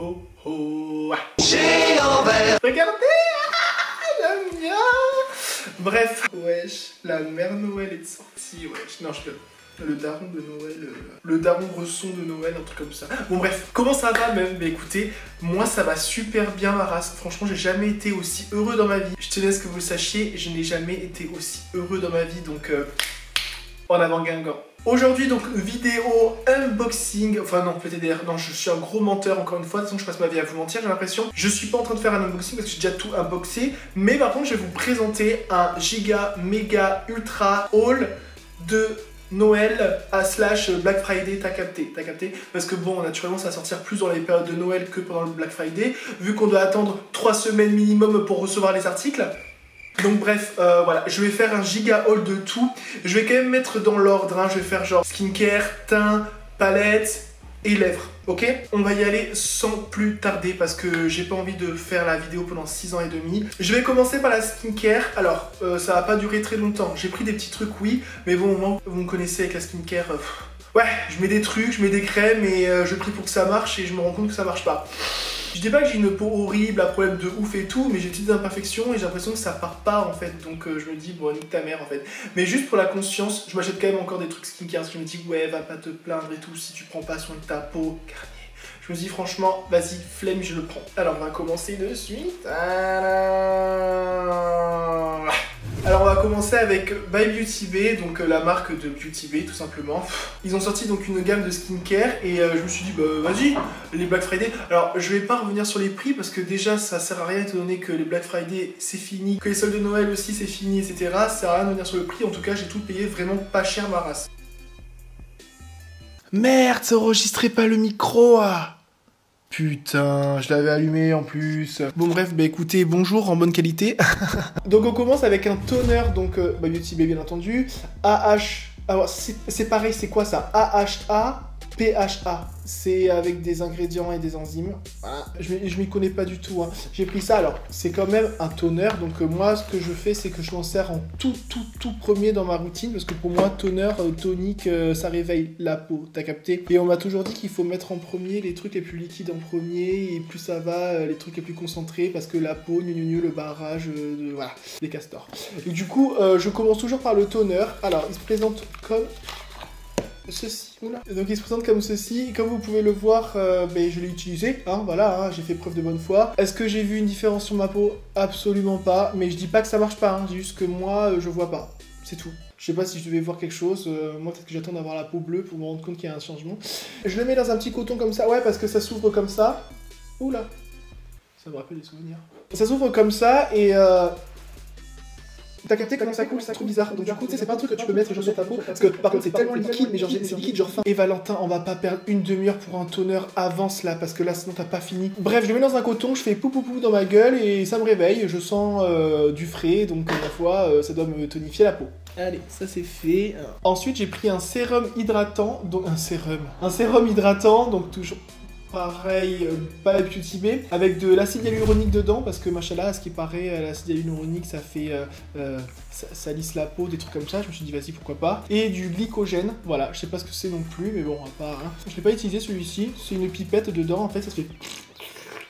ho ho. Géant vert. Regardez, j'aime bien. Bref, wesh, la mère Noël est sortie, wesh. Non, je peux. Le daron de Noël, le daron bresson de Noël, un truc comme ça. Bon bref, comment ça va même? Bah écoutez, moi ça va super bien ma race. Franchement, j'ai jamais été aussi heureux dans ma vie. Je tenais à ce que vous le sachiez, je n'ai jamais été aussi heureux dans ma vie, donc en avant Guingamp. Aujourd'hui donc vidéo unboxing, enfin non peut-être non je suis un gros menteur encore une fois, de toute façon je passe ma vie à vous mentir j'ai l'impression. Je suis pas en train de faire un unboxing parce que j'ai déjà tout unboxé, mais par contre je vais vous présenter un giga méga ultra haul de Noël à slash Black Friday, t'as capté, parce que bon, naturellement ça va sortir plus dans les périodes de Noël que pendant le Black Friday, vu qu'on doit attendre 3 semaines minimum pour recevoir les articles. Donc bref, voilà, je vais faire un giga haul de tout. Je vais quand même mettre dans l'ordre, hein, je vais faire genre skincare, teint, palette et lèvres, ok? On va y aller sans plus tarder parce que j'ai pas envie de faire la vidéo pendant 6 ans et demi. Je vais commencer par la skincare. Alors, ça va pas durer très longtemps. J'ai pris des petits trucs, oui, mais bon, au moins, vous me connaissez avec la skincare. Ouais, je mets des trucs, je mets des crèmes et je prie pour que ça marche et je me rends compte que ça marche pas. Je dis pas que j'ai une peau horrible, un problème de ouf et tout, mais j'ai des petites imperfections et j'ai l'impression que ça part pas en fait, donc je me dis bon nique ta mère en fait. Mais juste pour la conscience, je m'achète quand même encore des trucs skincare parce que je me dis ouais va pas te plaindre et tout si tu prends pas soin de ta peau, Garnier. Je me dis franchement, vas-y, flemme, je le prends. Alors on va commencer de suite. Alors on va commencer avec By Beauty Bay, donc la marque de Beauty Bay tout simplement. Ils ont sorti donc une gamme de skincare et je me suis dit bah vas-y, les Black Friday. Alors je vais pas revenir sur les prix parce que déjà ça sert à rien étant donné que les Black Friday c'est fini, que les soldes de Noël aussi c'est fini, etc. Ça sert à rien de revenir sur le prix, en tout cas j'ai tout payé vraiment pas cher ma race. Merde, ça enregistrait pas le micro ah. Putain, je l'avais allumé en plus. Bon bref, bah écoutez, bonjour en bonne qualité. Donc on commence avec un toner, donc By Beauty Bay bien entendu. Alors c'est pareil, c'est quoi ça? AHA, PHA. C'est avec des ingrédients et des enzymes. Voilà. Je m'y connais pas du tout. Hein. J'ai pris ça, alors c'est quand même un toner. Donc moi ce que je fais c'est que je m'en sers en tout premier dans ma routine. Parce que pour moi toner, tonique, ça réveille la peau. T'as capté? Et on m'a toujours dit qu'il faut mettre en premier les trucs les plus liquides en premier. Et plus ça va, les trucs les plus concentrés. Parce que la peau, le barrage, voilà, des castors. Et du coup je commence toujours par le toner. Alors il se présente comme ceci, oula. Donc il se présente comme ceci, comme vous pouvez le voir, je l'ai utilisé, hein, voilà, hein, j'ai fait preuve de bonne foi. Est-ce que j'ai vu une différence sur ma peau? Absolument pas, mais je dis pas que ça marche pas, hein, c'est juste que moi, je vois pas, c'est tout. Je sais pas si je devais voir quelque chose, moi peut-être que j'attends d'avoir la peau bleue pour me rendre compte qu'il y a un changement. Je le mets dans un petit coton comme ça, ouais, parce que ça s'ouvre comme ça. Oula, ça me rappelle des souvenirs. Ça s'ouvre comme ça et t'as capté comment ça coule, c'est trop bizarre. Donc du coup, tu sais, c'est pas un truc que tu peux mettre genre sur ta peau, parce que par contre c'est tellement liquide, mais genre c'est liquide genre fin. Et Valentin, on va pas perdre une demi-heure pour un toner, avance là, parce que là sinon t'as pas fini. Bref, je le mets dans un coton, je fais pou dans ma gueule et ça me réveille, je sens du frais, donc ma foi, ça doit me tonifier la peau. Allez, ça c'est fait. Ensuite, j'ai pris un sérum hydratant, donc un sérum hydratant, donc toujours pareil, pas By Beauty Bay, avec de l'acide hyaluronique dedans, parce que machallah, à ce qui paraît, l'acide hyaluronique, ça fait, ça lisse la peau, des trucs comme ça, je me suis dit vas-y, pourquoi pas. Et du glycogène, voilà, je sais pas ce que c'est non plus, mais bon, à part, hein. Je l'ai pas utilisé celui-ci, c'est une pipette dedans, en fait, ça se fait...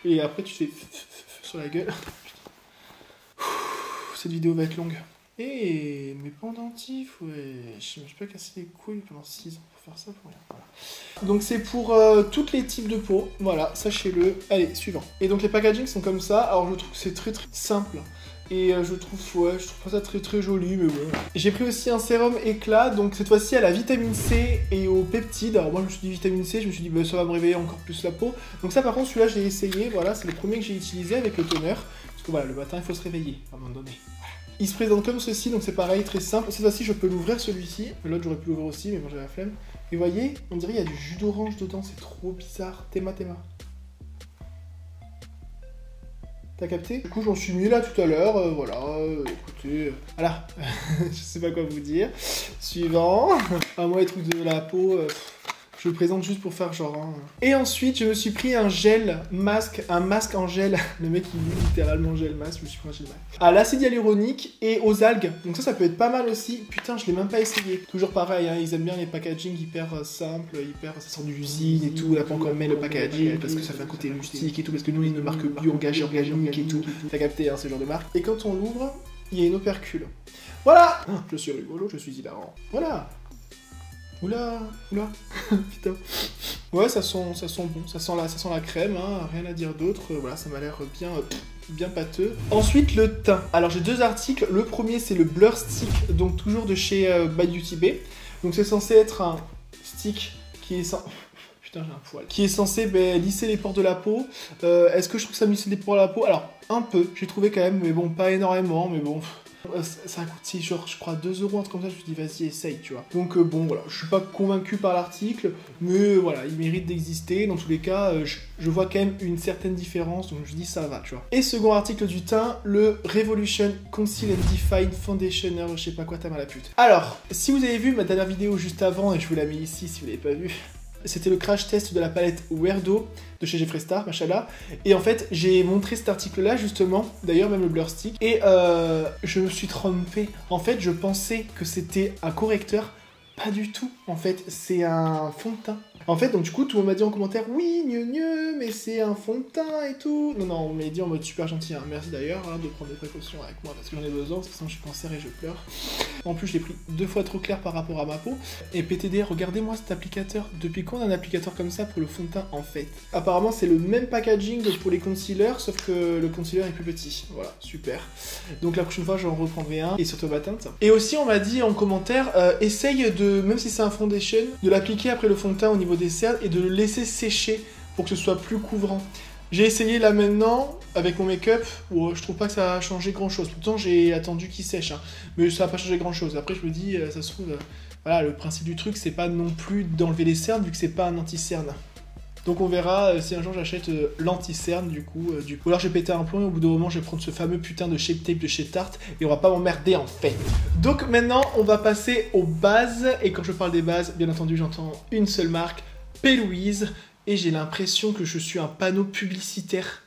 Et après, tu fais sur la gueule. Cette vidéo va être longue. Et mes pendentifs, ouais, je me suis pas cassé les couilles pendant 6 ans pour faire ça pour rien. Voilà. Donc c'est pour tous les types de peau, voilà, sachez-le. Allez, suivant. Et donc les packagings sont comme ça, alors je trouve que c'est très simple. Et je trouve pas ça très joli, mais bon. J'ai pris aussi un sérum éclat, donc cette fois-ci à la vitamine C et aux peptides. Alors moi je me suis dit vitamine C, je me suis dit bah, ça va me réveiller encore plus la peau. Donc ça par contre celui-là je l'ai essayé, voilà, c'est le premier que j'ai utilisé avec le toner. Parce que voilà, le matin il faut se réveiller à un moment donné. Il se présente comme ceci, donc c'est pareil, très simple. Cette fois-ci, je peux l'ouvrir celui-ci. L'autre, j'aurais pu l'ouvrir aussi, mais bon, j'avais la flemme. Et vous voyez, on dirait qu'il y a du jus d'orange dedans, c'est trop bizarre. Théma. T'as capté? Du coup, j'en suis mis là tout à l'heure, voilà, écoutez, voilà, je sais pas quoi vous dire. Suivant. Ah, moi, les trucs de la peau, Je le présente juste pour faire genre. Hein. Et ensuite, je me suis pris un masque en gel. Le mec, il lit littéralement gel masque. Je me suis pris un gel masque. À l'acide hyaluronique et aux algues. Donc ça peut être pas mal aussi. Putain, je l'ai même pas essayé. Toujours pareil, hein, ils aiment bien les packaging hyper simples, hyper. Ça sort d'usine et tout. On n'a pas encore mis le packaging parce que ça fait un côté rustique et tout. Parce que nous, il une marque bio, engagée, organique et tout. T'as capté, hein, ce genre de marque. Et quand on l'ouvre, il y a une opercule. Voilà! Je suis rigolo, je suis hilarant. Voilà! Oula, putain. Ouais, ça sent bon, ça sent la crème, hein, rien à dire d'autre. Voilà, ça m'a l'air bien pâteux. Ensuite, le teint. Alors, j'ai deux articles. Le premier, c'est le Blur Stick, donc toujours de chez By Beauty Bay. Donc, c'est censé être un stick qui est Putain, j'ai un poil. Qui est censé lisser les pores de la peau. Est-ce que je trouve que ça me lisse les pores de la peau? Alors, un peu, j'ai trouvé quand même, mais bon, pas énormément, mais bon... Ça coûte, genre, je crois, 2 €, un truc comme ça. Je me dis, vas-y, essaye, tu vois. Donc, bon, voilà, je suis pas convaincu par l'article, mais voilà, il mérite d'exister. Dans tous les cas, je vois quand même une certaine différence, donc je dis, ça va, tu vois. Et second article du teint, le Revolution Conceal and Define Foundationer, je sais pas quoi, t'as mal à la pute. Alors, si vous avez vu ma dernière vidéo juste avant, et je vous la mets ici si vous l'avez pas vu, c'était le crash test de la palette Weirdo de chez Jeffree Star, machallah. Et en fait, j'ai montré cet article-là, justement, d'ailleurs même le Blur Stick, et je me suis trompé. En fait, je pensais que c'était un correcteur, pas du tout. En fait, c'est un fond de teint. En fait, donc du coup, tout le monde m'a dit en commentaire, oui, mieux, mais c'est un fond de teint et tout. Non, on m'a dit en mode super gentil, hein. Merci d'ailleurs de prendre des précautions avec moi, parce que j'en ai besoin, parce que sinon je suis cancer et je pleure. En plus, je l'ai pris 2 fois trop clair par rapport à ma peau. Et PTD, regardez-moi cet applicateur. Depuis quand on a un applicateur comme ça pour le fond de teint, en fait? Apparemment, c'est le même packaging pour les concealers, sauf que le concealer est plus petit. Voilà, super. Donc la prochaine fois, j'en reprendrai un, et surtout ma teinte. Et aussi, on m'a dit en commentaire, essaye de, même si c'est un foundation, de l'appliquer après le fond de teint au niveau des cernes et de le laisser sécher pour que ce soit plus couvrant. J'ai essayé là maintenant avec mon make-up, je trouve pas que ça a changé grand chose. Pourtant j'ai attendu qu'il sèche, hein. Mais ça a pas changé grand chose. Après je me dis, ça se trouve, voilà, le principe du truc c'est pas non plus d'enlever les cernes vu que c'est pas un anti-cerne. Donc on verra si un jour j'achète l'anti-cerne du coup. Ou alors je vais péter un plomb et au bout d'un moment je vais prendre ce fameux putain de Shape Tape de chez Tarte et on va pas m'emmerder en fait. Donc maintenant on va passer aux bases. Et quand je parle des bases, bien entendu j'entends une seule marque, P. Louise. Et j'ai l'impression que je suis un panneau publicitaire.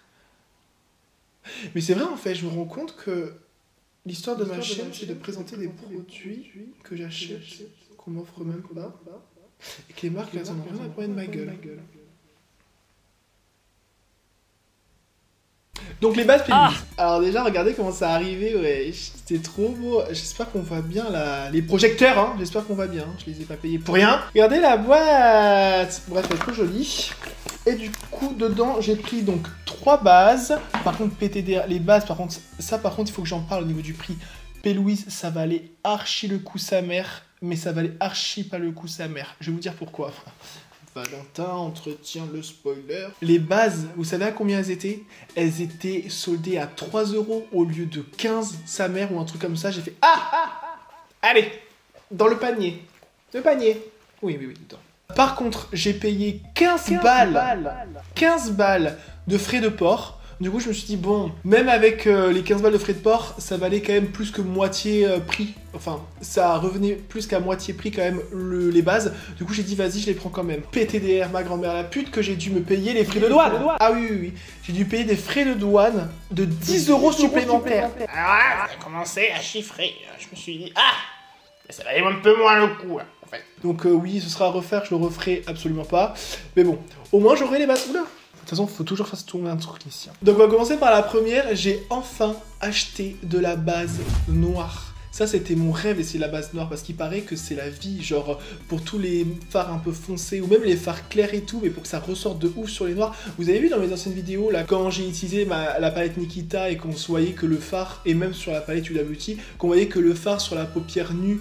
Mais c'est vrai en fait, je me rends compte que l'histoire de ma chaîne c'est de présenter des produits que j'achète, qu'on m'offre même pas. Et que les marques elles en ont rien à prendre de ma gueule. Donc les bases P. Louise. Alors déjà regardez comment ça arrivait, ouais, c'était trop beau. J'espère qu'on voit bien les projecteurs, hein. J'espère qu'on va bien, je les ai pas payés pour rien. Regardez la boîte. Bref, elle est trop jolie. Et du coup dedans j'ai pris donc 3 bases. Par contre PTD, les bases par contre, ça par contre il faut que j'en parle au niveau du prix. P. Louise ça valait archi le coup sa mère, mais ça valait archi pas le coup sa mère. Je vais vous dire pourquoi. Valentin entretient le spoiler. Les bases, vous savez à combien elles étaient? Elles étaient soldées à 3 € au lieu de 15, sa mère ou un truc comme ça. J'ai fait allez, dans le panier. Le panier. Oui, dedans. Par contre, j'ai payé 15 balles de frais de port. Du coup, je me suis dit, bon, même avec les 15 balles de frais de port, ça valait quand même plus que moitié prix. Enfin, ça revenait plus qu'à moitié prix quand même les bases. Du coup, j'ai dit, vas-y, je les prends quand même. PTDR, ma grand-mère la pute, que j'ai dû me payer les frais de douane. Ah oui. J'ai dû payer des frais de douane de 10 € supplémentaires. Alors là, j'ai commencé à chiffrer. Je me suis dit, mais ça valait un peu moins le coup, hein, en fait. Donc oui, ce sera à refaire, je le referai absolument pas. Mais bon, au moins j'aurai les bases. Oula. De toute façon, il faut toujours faire tourner un truc ici. Donc on va commencer par la première. J'ai enfin acheté de la base noire. Ça, c'était mon rêve, et c'est la base noire, parce qu'il paraît que c'est la vie, genre, pour tous les fards un peu foncés, ou même les fards clairs et tout, mais pour que ça ressorte de ouf sur les noirs. Vous avez vu dans mes anciennes vidéos, là, quand j'ai utilisé la palette Nikita, et qu'on voyait que le fard, et même sur la palette Huda Beauty, qu'on voyait que le fard sur la paupière nue,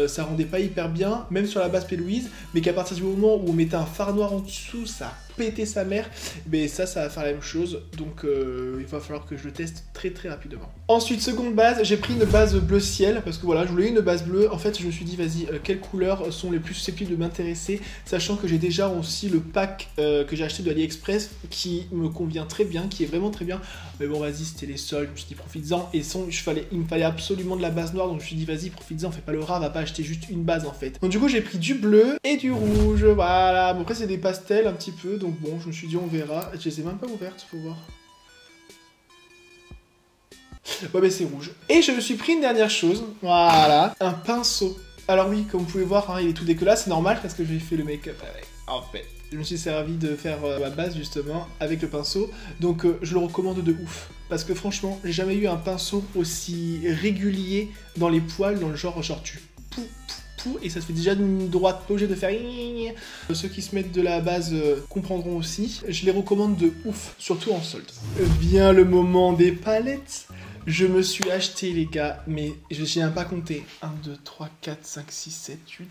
ça rendait pas hyper bien, même sur la base P. Louise, mais qu'à partir du moment où on mettait un fard noir en dessous, ça pétait sa mère, mais ça va faire la même chose, donc il va falloir que je le teste très rapidement. Ensuite, seconde base, j'ai pris une base bleu ciel, parce que voilà, je voulais une base bleue. En fait, je me suis dit, vas-y, quelles couleurs sont les plus susceptibles de m'intéresser, sachant que j'ai déjà aussi le pack que j'ai acheté de AliExpress, qui me convient très bien, qui est vraiment très bien, mais bon, vas-y, c'était les soldes, je me suis dit, profites-en, et il me fallait absolument de la base noire, donc je me suis dit, vas-y, profites-en, fais pas le rat, va pas acheter juste une base en fait. Donc du coup j'ai pris du bleu et du rouge, voilà. Bon après c'est des pastels un petit peu, donc bon je me suis dit on verra. Je les ai même pas ouvertes, faut voir. Ouais mais c'est rouge. Et je me suis pris une dernière chose, voilà, un pinceau. Alors oui, comme vous pouvez voir, hein, il est tout dégueulasse, c'est normal parce que j'ai fait le make-up avec. En fait, je me suis servi de faire ma base justement avec le pinceau, donc je le recommande de ouf. Parce que franchement, j'ai jamais eu un pinceau aussi régulier dans les poils, dans le genre tu et ça se fait déjà d'une droite, pas obligé de faire. Ceux qui se mettent de la base comprendront aussi. Je les recommande de ouf, surtout en solde. Vient le moment des palettes. Je me suis acheté, les gars, mais je n'ai même pas compté. 1, 2, 3, 4, 5, 6, 7, 8,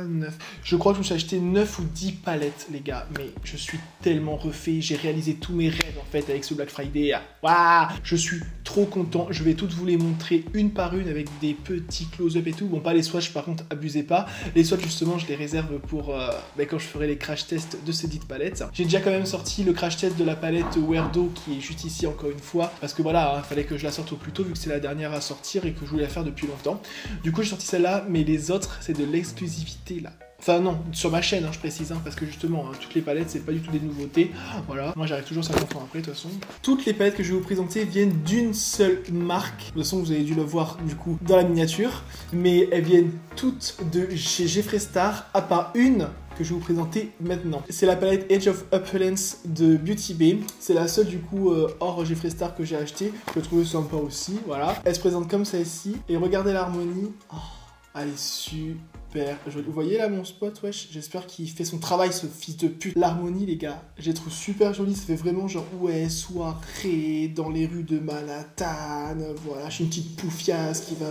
9. Je crois que je me suis acheté 9 ou 10 palettes, les gars. Mais je suis tellement refait. J'ai réalisé tous mes rêves, en fait, avec ce Black Friday. Waouh, je suis trop content. Je vais toutes vous les montrer une par une avec des petits close-up et tout. Bon, pas les swatchs, par contre, abusez pas. Les swatchs, justement, je les réserve pour quand je ferai les crash tests de ces dites palettes. J'ai déjà quand même sorti le crash test de la palette Weirdo qui est juste ici, encore une fois. Parce que voilà, il fallait que je la sorte au plus tôt vu que c'est la dernière à sortir et que je voulais la faire depuis longtemps. Du coup j'ai sorti celle-là, mais les autres c'est de l'exclusivité là. Enfin non, sur ma chaîne, hein, je précise, hein, parce que justement, hein, toutes les palettes, c'est pas du tout des nouveautés. Voilà, moi j'arrive toujours 50 ans après, de toute façon. Toutes les palettes que je vais vous présenter viennent d'une seule marque. De toute façon, vous avez dû le voir, du coup, dans la miniature. Mais elles viennent toutes de chez Jeffree Star, à part une que je vais vous présenter maintenant. C'est la palette Edge of Opulence de Beauty Bay. C'est la seule, du coup, hors Jeffree Star que j'ai acheté. Je la trouve sympa aussi, voilà. Elle se présente comme ça ici. Et regardez l'harmonie. Oh, elle est super. Vous voyez là mon spot, wesh? J'espère qu'il fait son travail, ce fils de pute. L'harmonie, les gars, je les trouve super jolie. Ça fait vraiment genre, ouais, soirée dans les rues de Manhattan. Voilà, je suis une petite poufiasse qui va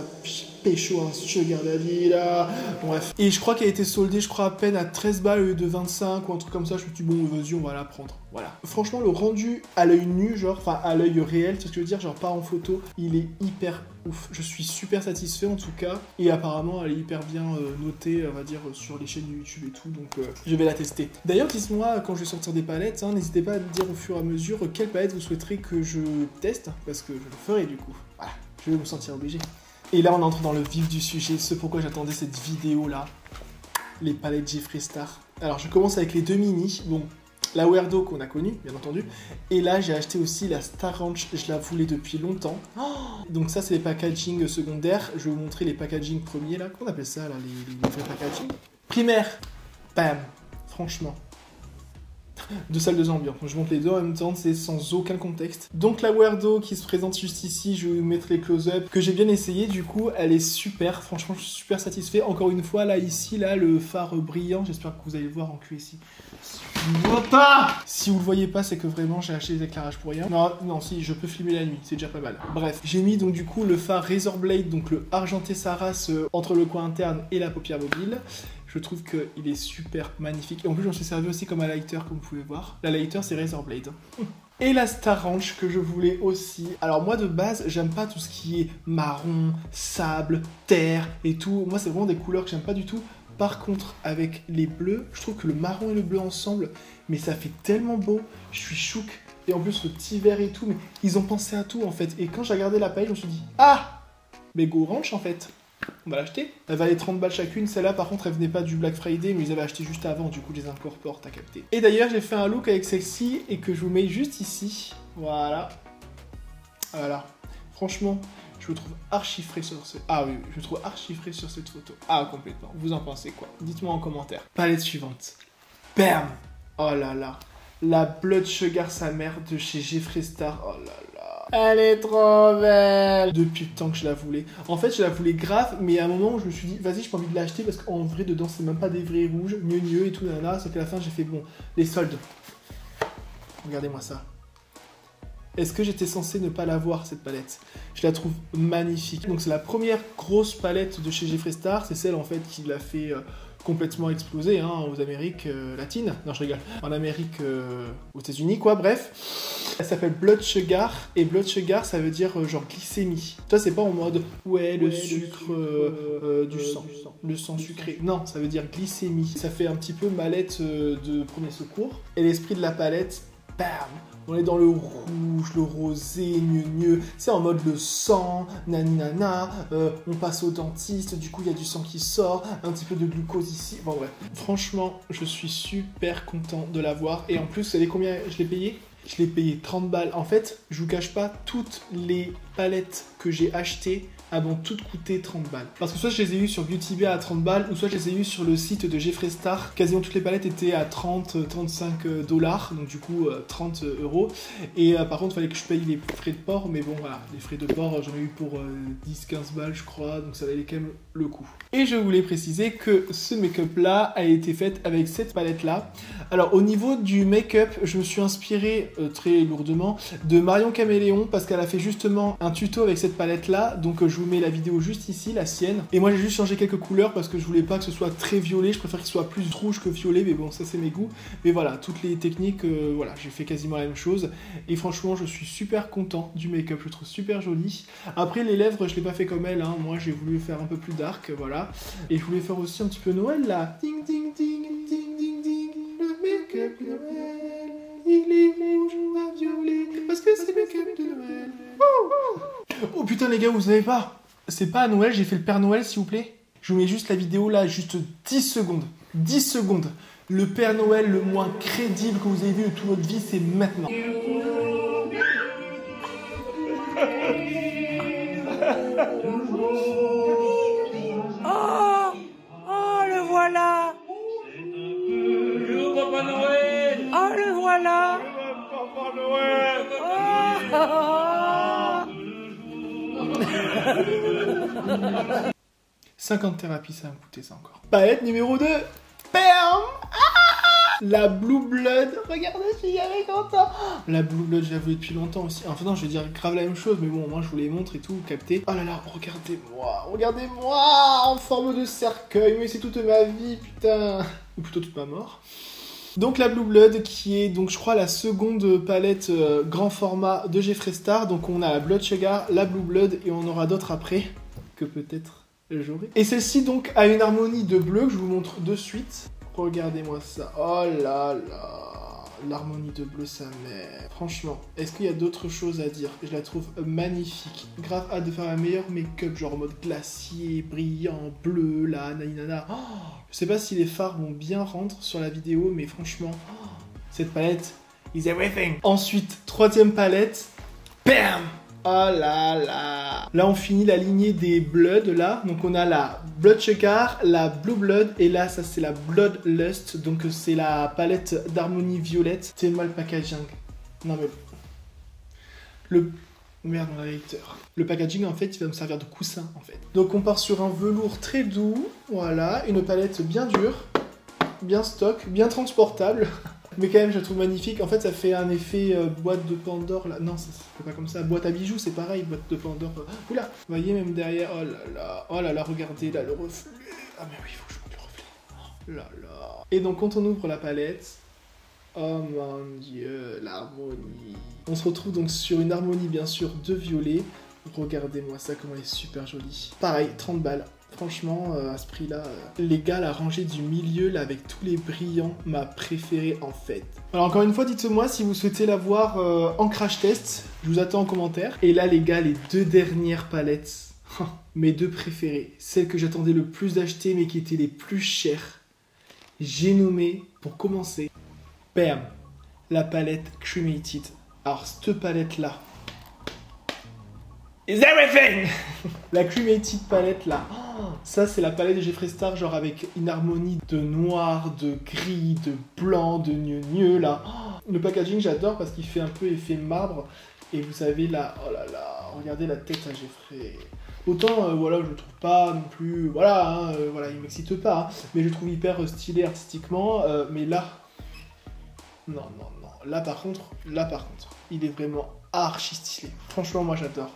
pécho un sugar daddy là. Bref. Et je crois qu'elle a été soldée, je crois, à peine à 13 balles au lieu de 25 ou un truc comme ça. Je me suis dit, bon, vas-y, on va la prendre. Voilà. Franchement, le rendu à l'œil nu, genre, enfin à l'œil réel, c'est ce que je veux dire, genre pas en photo, il est hyper ouf. Je suis super satisfait en tout cas. Et apparemment, elle est hyper bien notée, on va dire, sur les chaînes YouTube et tout. Donc, je vais la tester. D'ailleurs, dites-moi, quand je vais sortir des palettes, hein, n'hésitez pas à me dire au fur et à mesure quelle palette vous souhaiterez que je teste, parce que je le ferai du coup. Voilà. Je vais me sentir obligé. Et là, on entre dans le vif du sujet, ce pourquoi j'attendais cette vidéo-là. Les palettes Jeffree Star. Alors, je commence avec les deux mini. Bon, la Weirdo qu'on a connue, bien entendu. Et là, j'ai acheté aussi la Star Ranch. Je la voulais depuis longtemps. Oh, donc ça, c'est les packaging secondaires. Je vais vous montrer les packaging premiers, là. Comment on appelle ça, là, les vrais packaging primaires. Bam. Franchement. Deux salles, deux ambiances. Je montre les deux en même temps, c'est sans aucun contexte. Donc la Weirdo qui se présente juste ici, je vais vous mettre les close-up que j'ai bien essayé. Du coup, elle est super. Franchement, je suis super satisfait. Encore une fois, là, ici, là, le phare brillant. J'espère que vous allez le voir en QSI. Si vous le voyez pas, c'est que vraiment j'ai acheté des éclairages pour rien. Non, non, si, je peux filmer la nuit, c'est déjà pas mal. Bref, j'ai mis donc du coup le phare Razor Blade, donc le argenté Saras entre le coin interne et la paupière mobile. Je trouve qu'il est super magnifique. Et en plus, j'en suis servi aussi comme un lighter, comme vous pouvez voir. La lighter, c'est Razor Blade. Et la Star Ranch que je voulais aussi. Alors moi, de base, j'aime pas tout ce qui est marron, sable, terre et tout. Moi, c'est vraiment des couleurs que j'aime pas du tout. Par contre, avec les bleus, je trouve que le marron et le bleu ensemble, mais ça fait tellement beau. Je suis chouk. Et en plus, le petit vert et tout, mais ils ont pensé à tout, en fait. Et quand j'ai regardé la paille, je me suis dit, ah, mais Go Ranch, en fait. On va l'acheter. Elle valait 30 balles chacune. Celle-là, par contre, elle venait pas du Black Friday, mais ils avaient acheté juste avant. Du coup, je les incorpore, t'as capté. Et d'ailleurs, j'ai fait un look avec celle-ci et que je vous mets juste ici. Voilà. Voilà. Franchement, je me trouve archi frais sur ce... Ah oui, je me trouve archi frais sur cette photo. Ah, complètement. Vous en pensez quoi? Dites-moi en commentaire. Palette suivante. Bam! Oh là là. La Blood Sugar sa mère de chez Jeffree Star. Oh là là. Elle est trop belle. Depuis le temps que je la voulais. En fait, je la voulais grave, mais à un moment où je me suis dit, vas-y, j'ai pas envie de l'acheter parce qu'en vrai, dedans, c'est même pas des vrais rouges, mieux et tout, là. C'est qu'à la fin, j'ai fait, bon, les soldes. Regardez-moi ça. Est-ce que j'étais censé ne pas l'avoir, cette palette? Je la trouve magnifique. Donc, c'est la première grosse palette de chez Jeffree Star. C'est celle, en fait, qui l'a fait... complètement explosé hein, aux Amériques latines. Non, je rigole. En Amérique, aux États-Unis, quoi, bref. Elle s'appelle Blood Sugar, et Blood Sugar, ça veut dire genre glycémie. Toi, c'est pas en mode, ouais, le sucre du sang, le sang sucré. Non, ça veut dire glycémie. Ça fait un petit peu mallette de premier secours. Et l'esprit de la palette, bam. On est dans le rouge, le rosé, mieux. C'est en mode le sang, naninana. On passe au dentiste, du coup il y a du sang qui sort, un petit peu de glucose ici. Bon bref, franchement, je suis super content de l'avoir. Et en plus, vous savez combien je l'ai payé? Je l'ai payé 30 balles. En fait, je vous cache pas, toutes les palettes que j'ai achetées vont toutes coûter 30 balles. Parce que soit je les ai eues sur Beauty Bay à 30 balles, ou soit je les ai eues sur le site de Jeffree Star. Quasiment toutes les palettes étaient à 30-35 $, donc du coup 30 €. Et par contre, il fallait que je paye les frais de port, mais bon voilà, les frais de port, j'en ai eu pour 10-15 balles je crois, donc ça valait quand même le coup. Et je voulais préciser que ce make-up là a été fait avec cette palette là. Alors au niveau du make-up, je me suis inspiré très lourdement de Marion Caméléon, parce qu'elle a fait justement un tuto avec cette palette là, donc je vous mets la vidéo juste ici, la sienne. Et moi j'ai juste changé quelques couleurs parce que je voulais pas que ce soit très violet, je préfère qu'il soit plus rouge que violet, mais bon ça c'est mes goûts. Mais voilà, toutes les techniques, voilà, j'ai fait quasiment la même chose. Et franchement je suis super content du make-up, je le trouve super joli. Après les lèvres je l'ai pas fait comme elle, hein. Moi j'ai voulu faire un peu plus dark, voilà. Et je voulais faire aussi un petit peu Noël là. Ding ding ding ding ding ding, le make-up de Noël, il est rouge ou violet, parce que c'est le make-up de Noël. Oh putain les gars, vous savez pas, c'est pas à Noël, j'ai fait le Père Noël s'il vous plaît. Je vous mets juste la vidéo là, juste 10 secondes. 10 secondes. Le Père Noël le moins crédible que vous avez vu de toute votre vie, c'est maintenant. Oh, le voilà. Bonjour Papa Noël. Oh, le voilà. Papa Noël. Oh. 50 thérapies, ça va me coûter ça encore. Palette numéro 2. Bam. La Blue Blood. Regardez, je suis avec content. La Blue Blood, je la voulais depuis longtemps aussi. Enfin non, je vais dire grave la même chose, mais bon, moi je vous les montre et tout, vous captez. Oh là là, regardez-moi en forme de cercueil. Mais c'est toute ma vie, putain. Ou plutôt toute ma mort. Donc la Blue Blood qui est donc je crois la seconde palette grand format de Jeffree Star. Donc on a la Blood Sugar, la Blue Blood et on aura d'autres après que peut-être j'aurai. Et celle-ci donc a une harmonie de bleu que je vous montre de suite. Regardez-moi ça. Oh là là, l'harmonie de bleu sa mère. Franchement, est-ce qu'il y a d'autres choses à dire? Je la trouve magnifique. Grave hâte de faire un meilleur make-up genre en mode glacier, brillant, bleu, là, naninana. Oh, je sais pas si les fards vont bien rendre sur la vidéo, mais franchement, cette palette is everything. Ensuite, troisième palette. Bam! Oh là là. Là, on finit la lignée des Bloods, là. Donc, on a la Blood Sugar, la Blue Blood. Et là, ça, c'est la Blood Lust. Donc, c'est la palette d'harmonie violette. C'est moi le packaging. Non, mais... Merde, mon lecteur. Le packaging, en fait, il va me servir de coussin, en fait. Donc, on part sur un velours très doux. Voilà. Une palette bien dure. Bien stock. Bien transportable. Mais quand même, je la trouve magnifique. En fait, ça fait un effet boîte de Pandore. Là. Non, ça se fait pas comme ça. Boîte à bijoux, c'est pareil. Boîte de Pandore. Oula, vous voyez, même derrière. Oh là là, regardez là le reflet. Ah, mais oui, il faut que je monte le reflet. Oh là là. Et donc, quand on ouvre la palette, oh mon dieu, l'harmonie. On se retrouve donc sur une harmonie, bien sûr, de violet. Regardez-moi ça, comment elle est super jolie. Pareil, 30 balles. Franchement, à ce prix-là, les gars, la rangée du milieu, là, avec tous les brillants, ma préférée en fait. Alors encore une fois, dites-moi si vous souhaitez la voir en crash test, je vous attends en commentaire. Et là, les gars, les deux dernières palettes, mes deux préférées, celles que j'attendais le plus d'acheter, mais qui étaient les plus chères, j'ai nommé, pour commencer, bam, la palette Cremated. Alors, cette palette-là, is everything. La Cremated palette là, ça c'est la palette de Jeffree Star, genre avec une harmonie de noir, de gris, de blanc, de gneu là. Le packaging j'adore parce qu'il fait un peu effet marbre. Et vous savez là, oh là là, regardez la tête à Jeffree. Autant voilà, je le trouve pas non plus, voilà, voilà, il m'excite pas, hein, mais je le trouve hyper stylé artistiquement. Mais là, non, là par contre, il est vraiment archi stylé. Franchement, moi j'adore.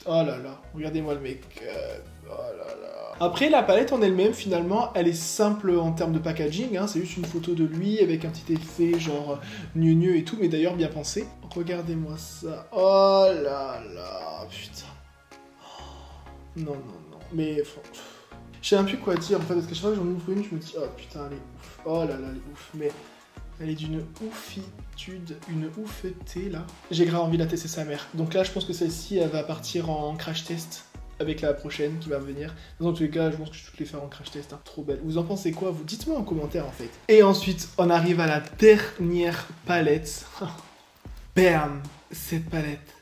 Oh là là, regardez-moi le make-up. Oh là là. Après, la palette en elle-même, finalement, elle est simple en termes de packaging. Hein, c'est juste une photo de lui avec un petit effet genre gneu et tout, mais d'ailleurs bien pensé. Regardez-moi ça. Oh là là, putain. Non. Mais je sais même plus quoi dire en fait, parce que chaque fois que j'en ouvre une, je me dis oh putain, elle est ouf. Oh là là, elle est ouf. Mais Elle est d'une oufitude, une oufeté là. J'ai grave envie de la tester sa mère. Donc là, je pense que celle-ci, elle va partir en crash test avec la prochaine qui va venir. Dans tous les cas, je pense que je vais toutes les faire en crash test. Hein. Trop belle. Vous en pensez quoi? Vous dites-moi en commentaire en fait. Et ensuite, on arrive à la dernière palette. Bam! Cette palette.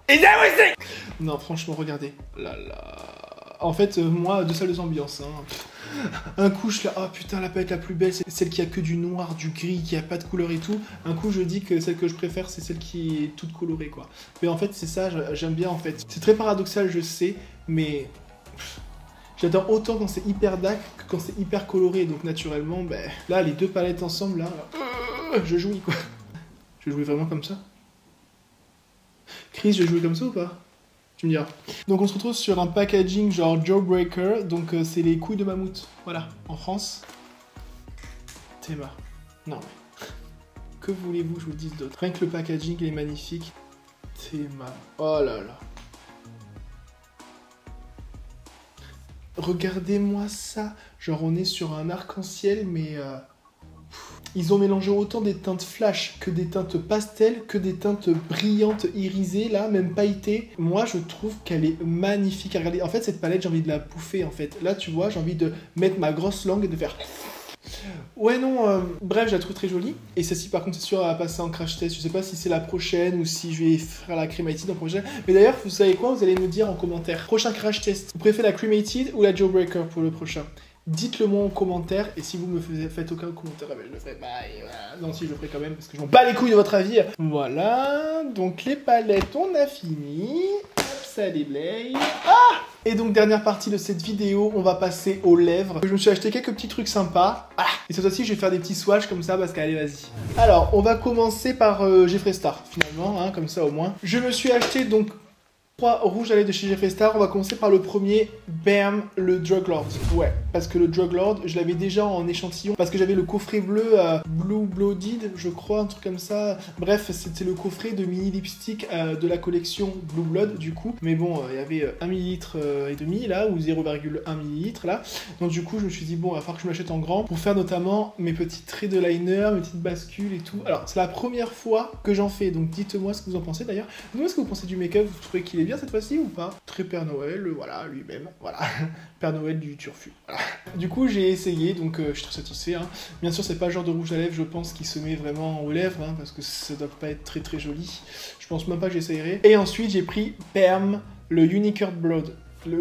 Et là aussi! Non, franchement, regardez. Là là. En fait, moi, deux salles d'ambiance. Hein. Un coup, je suis là, oh putain, la palette la plus belle, c'est celle qui a que du noir, du gris, qui a pas de couleur et tout. Un coup, je dis que celle que je préfère, c'est celle qui est toute colorée, quoi. Mais en fait, c'est ça, j'aime bien, en fait. C'est très paradoxal, je sais, mais j'adore autant quand c'est hyper dark que quand c'est hyper coloré. Donc, naturellement, ben, là, les deux palettes ensemble, là, je jouis, quoi. Je jouis vraiment comme ça. Chris, je jouis comme ça ou pas? Tu me diras. Donc on se retrouve sur un packaging genre Jawbreaker, donc c'est les couilles de mammouth, voilà, en France. Théma. Non mais... Que voulez-vous que je vous dise d'autre? Rien que le packaging il est magnifique. Théma. Oh là là. Regardez-moi ça. Genre on est sur un arc-en-ciel mais... Ils ont mélangé autant des teintes flash que des teintes pastel, que des teintes brillantes, irisées, là, même pailletées. Moi, je trouve qu'elle est magnifique à regarder. En fait, cette palette, j'ai envie de la bouffer, en fait. Là, tu vois, j'ai envie de mettre ma grosse langue et de faire... Ouais, non, bref, je la trouve très jolie. Et celle-ci, par contre, c'est sûr, elle va passer en crash test. Je sais pas si c'est la prochaine ou si je vais faire la Cremated dans le prochain. Mais d'ailleurs, vous savez quoi? Vous allez me dire en commentaire. Prochain crash test. Vous préférez la Cremated ou la Jawbreaker pour le prochain? Dites-le moi en commentaire, et si vous me faites aucun commentaire, ben je le ferai pas, et voilà. Non, si je le ferai quand même, parce que je m'en bats les couilles de votre avis. Voilà, donc les palettes, on a fini. Hop, ça déblaye. Ah! Et donc, dernière partie de cette vidéo, on va passer aux lèvres. Je me suis acheté quelques petits trucs sympas. Ah! Et cette fois-ci, je vais faire des petits swatchs comme ça, parce qu'allez, vas-y. Alors, on va commencer par Jeffree Star, finalement, hein, comme ça au moins. Je me suis acheté donc 3 rouges à lèvres de chez Jeffree Star. On va commencer par le premier, bam, le Drug Lord. Ouais, parce que le Drug Lord, je l'avais déjà en échantillon, parce que j'avais le coffret bleu Blue Blooded, je crois, un truc comme ça. Bref, c'était le coffret de mini lipstick de la collection Blue Blood, du coup. Mais bon, il y avait 1,5 ml là, ou 0,1 ml là. Donc du coup, je me suis dit, bon, il va falloir que je m'achète en grand pour faire notamment mes petits traits de liner, mes petites bascules et tout. Alors, c'est la première fois que j'en fais, donc dites-moi ce que vous en pensez d'ailleurs. Dites-moi ce que vous pensez du make-up, vous trouvez qu'il est bien cette fois-ci ou pas? Très Père Noël, voilà, lui-même, voilà. Père Noël du turfu, voilà. Du coup, j'ai essayé, donc je suis très satisfait. Hein. Bien sûr, c'est pas le genre de rouge à lèvres, je pense, qui se met vraiment aux lèvres, hein, parce que ça doit pas être très très joli. Je pense même pas que j'essayerai. Et ensuite, j'ai pris Perm, le Unicorn Blood. Le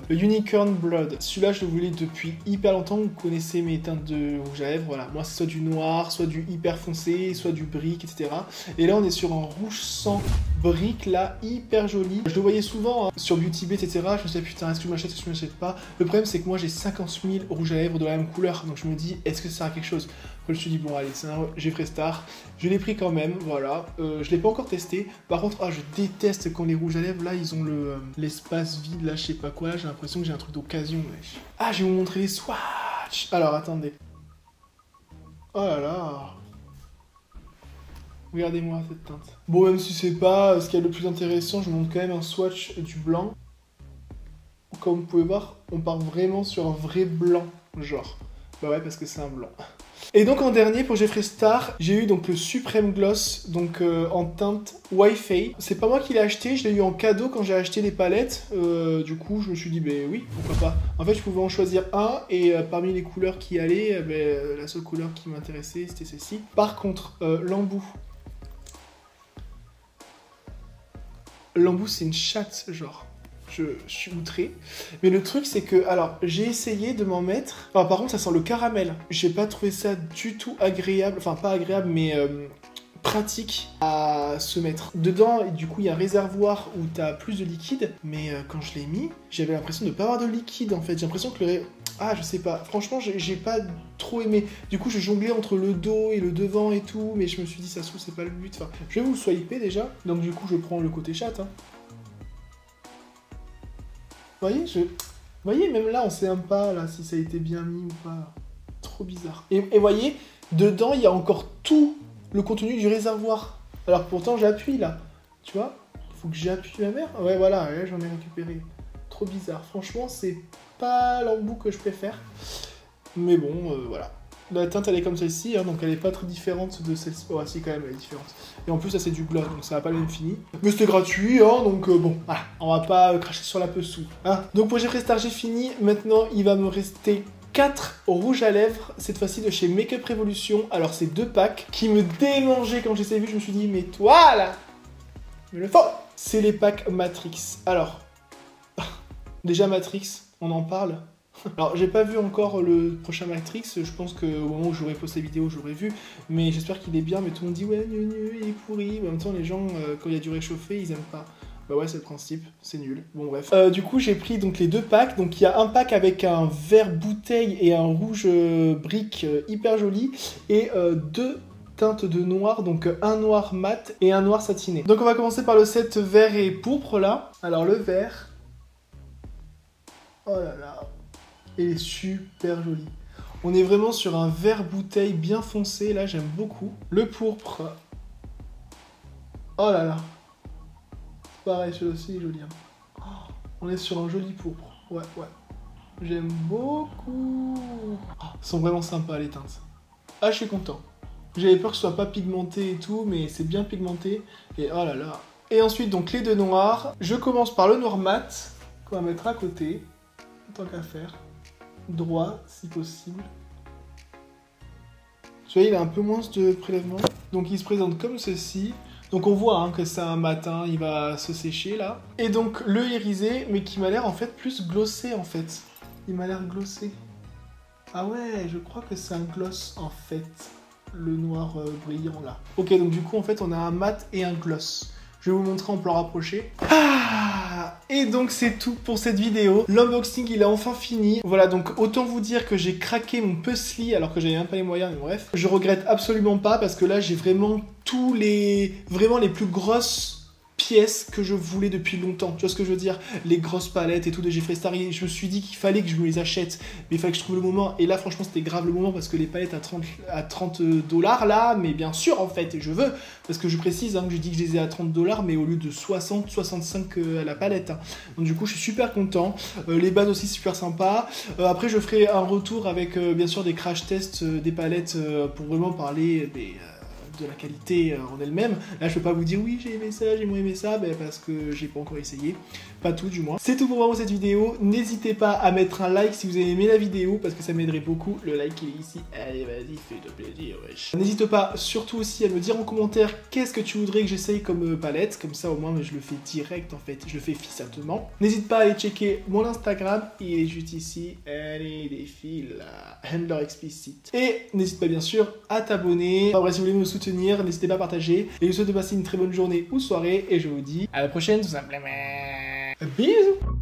Unicorn Blood. Celui-là, je le voulais depuis hyper longtemps. Vous connaissez mes teintes de rouge à lèvres. Voilà. Moi, c'est soit du noir, soit du hyper foncé, soit du brique, etc. Et là, on est sur un rouge sang brique, là, hyper joli. Je le voyais souvent hein, sur Beauty Bay, etc. Je me disais, putain, est-ce que je m'achète, est-ce que je m'achète pas? Le problème, c'est que moi, j'ai 50 000 rouges à lèvres de la même couleur. Donc, je me dis, est-ce que ça sert à quelque chose? Après, je me suis dit, bon, allez, c'est un Jeffree Star. Je l'ai pris quand même, voilà. Je l'ai pas encore testé. Par contre, je déteste quand les rouges à lèvres, là, ils ont l'espace vide, là, je sais pas quoi. J'ai l'impression que j'ai un truc d'occasion, wesh. Ah, je vais vous montrer les swatchs. Alors, attendez. Oh là là. Regardez-moi cette teinte. Bon, même si c'est pas ce qu'il y a le plus intéressant, je vous montre quand même un swatch du blanc. Comme vous pouvez voir, on part vraiment sur un vrai blanc, genre. Bah ouais, parce que c'est un blanc. Et donc en dernier pour Jeffree Star, j'ai eu donc le Supreme Gloss, donc en teinte Wi-Fi. C'est pas moi qui l'ai acheté, je l'ai eu en cadeau quand j'ai acheté les palettes. Du coup, je me suis dit, ben oui, pourquoi pas. En fait, je pouvais en choisir un, et parmi les couleurs qui allaient, la seule couleur qui m'intéressait, c'était celle-ci. Par contre, l'embout. L'embout, c'est une chatte, genre. Je suis outré. Mais le truc, c'est que, alors, j'ai essayé de m'en mettre. Enfin, par contre, ça sent le caramel. J'ai pas trouvé ça du tout agréable. Enfin, pas agréable, mais pratique à se mettre. Dedans, et du coup, il y a un réservoir où t'as plus de liquide. Mais quand je l'ai mis, j'avais l'impression de pas avoir de liquide, en fait. J'ai l'impression que le... Ah, je sais pas. Franchement, j'ai pas trop aimé. Du coup, je jonglais entre le dos et le devant et tout. Mais je me suis dit, ça se trouve, c'est pas le but. Enfin, je vais vous le swiper déjà. Donc, du coup, je prends le côté chatte, hein. Vous voyez, même là, on sait même pas là, si ça a été bien mis ou pas. Trop bizarre. Et voyez, dedans, il y a encore tout le contenu du réservoir. Alors pourtant, j'appuie là. Tu vois? Faut que j'appuie ma mère. Ouais, voilà, là, j'en ai récupéré. Trop bizarre. Franchement, c'est pas l'embout que je préfère. Mais bon, voilà. La teinte elle est comme celle-ci, hein, donc elle est pas très différente de celle-ci. Oh si quand même elle est différente. Et en plus ça c'est du gloss, donc ça va pas le même fini. Mais c'était gratuit, hein, donc bon, voilà, on va pas cracher sur la peau sous. Hein. Donc pour Jeffree Star j'ai fini, maintenant il va me rester 4 rouges à lèvres, cette fois-ci de chez Make Up Revolution. Alors c'est 2 packs qui me démangeaient quand je les ai vus, je me suis dit mais toi là, mais le faux. C'est les packs Matrix. Alors, déjà Matrix, on en parle. Alors, j'ai pas vu encore le prochain Matrix, je pense qu'au moment où j'aurais posté la vidéo, j'aurais vu, mais j'espère qu'il est bien, mais tout le monde dit ouais, il est pourri, mais en même temps, les gens, quand il y a du réchauffé, ils aiment pas. Bah ouais, c'est le principe, c'est nul. Bon, bref. Du coup, j'ai pris donc les 2 packs, donc il y a un pack avec un vert bouteille et un rouge brique hyper joli, et 2 teintes de noir, donc un noir mat et un noir satiné. Donc on va commencer par le set vert et pourpre là. Alors le vert, oh là là, il est super joli. On est vraiment sur un vert bouteille bien foncé, là j'aime beaucoup. Le pourpre, oh là là, pareil celui-là aussi est joli. Hein. Oh, on est sur un joli pourpre, ouais. J'aime beaucoup. Oh, ils sont vraiment sympas les teintes. Ah je suis content. J'avais peur que ce soit pas pigmenté et tout, mais c'est bien pigmenté. Et oh là là. Et ensuite, donc les 2 noirs. Je commence par le noir mat, qu'on va mettre à côté, tant qu'à faire. Droit, si possible. Vous voyez, il a un peu moins de prélèvement. Donc il se présente comme ceci. Donc on voit hein, que c'est un matin, il va se sécher là. Et donc le irisé, mais qui m'a l'air en fait plus glossé en fait. Il m'a l'air glossé. Ah ouais, je crois que c'est un gloss en fait. Le noir brillant là. Ok, donc du coup en fait on a un mat et un gloss. Je vais vous montrer en plan rapproché. Ah, et donc c'est tout pour cette vidéo. L'unboxing il est enfin fini. Voilà, donc autant vous dire que j'ai craqué mon puzzle alors que j'avais même pas les moyens, mais bref. Je regrette absolument pas parce que là j'ai vraiment vraiment les plus grosses pièces que je voulais depuis longtemps. Tu vois ce que je veux dire? Les grosses palettes et tout de Jeffree Star. Je me suis dit qu'il fallait que je me les achète, mais il fallait que je trouve le moment. Et là, franchement, c'était grave le moment parce que les palettes à 30 $ là, mais bien sûr, en fait, je veux. Parce que je précise hein, que je dis que je les ai à 30 $, mais au lieu de 60, 65 à la palette. Hein. Donc, du coup, je suis super content. Les bases aussi, super sympa. Après, je ferai un retour avec, bien sûr, des crash tests des palettes pour vraiment parler de la qualité en elle-même. Là, je peux pas vous dire oui, j'ai aimé ça, j'ai moins aimé ça, ben, parce que j'ai pas encore essayé. Pas tout, du moins. C'est tout pour moi pour cette vidéo. N'hésitez pas à mettre un like si vous avez aimé la vidéo, parce que ça m'aiderait beaucoup. Le like, il est ici. Allez, vas-y, fais-toi plaisir, wesh. N'hésite pas, surtout aussi, à me dire en commentaire qu'est-ce que tu voudrais que j'essaye comme palette. Comme ça, au moins, je le fais direct, en fait. Je le fais simplement. N'hésite pas à aller checker mon Instagram. Il est juste ici. Allez, les filles, là. Handler explicite. Et n'hésite pas, bien sûr, à t'abonner. Enfin, bref, si vous voulez me soutenir, n'hésitez pas à partager. Et je vous souhaite de passer une très bonne journée ou soirée. Et je vous dis à la prochaine, tout simplement. Bisous.